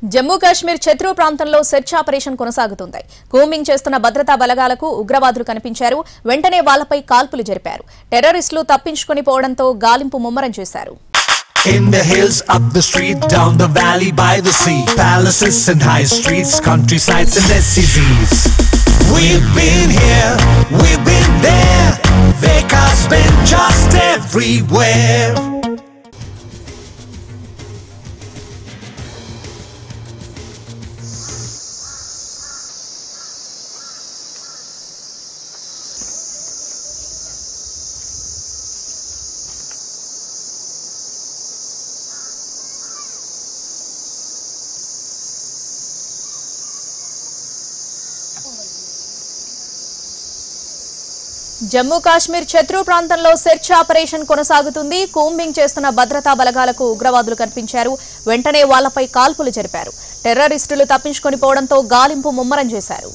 జమ్మూ కాశ్మీర్ ఛత్రూ ప్రాంతంలో search operation కొనసాగుతుంది. Combing చేస్తున్న భద్రతా బలగాలకు ఉగ్రవాదులు కనిపించారు. వెంటనే వాళ్లపై కాల్పులు జరిపారు. టెర్రరిస్టులు తప్పించుకొని పోవడంతో గాలింపు ముమ్మరం చేశారు. In the hills, up the street, down the valley, by the sea, palaces and high streets, countrysides and SCZs. We've been here, we've been there, Veka's been just everywhere. Jammu Kashmir ఛత్రూ ప్రాంతంలో సెర్చ్ ఆపరేషన్ కొనసాగుతుంది. Combing చేస్తున్న భద్రతా బలగాలకు ఉగ్రవాదులు కనిపించారు. వెంటనే వాళ్లపై కాల్పులు జరిపారు. టెర్రరిస్టులు తప్పించుకొని పోవడంతో గాలింపు ముమ్మరం చేశారు.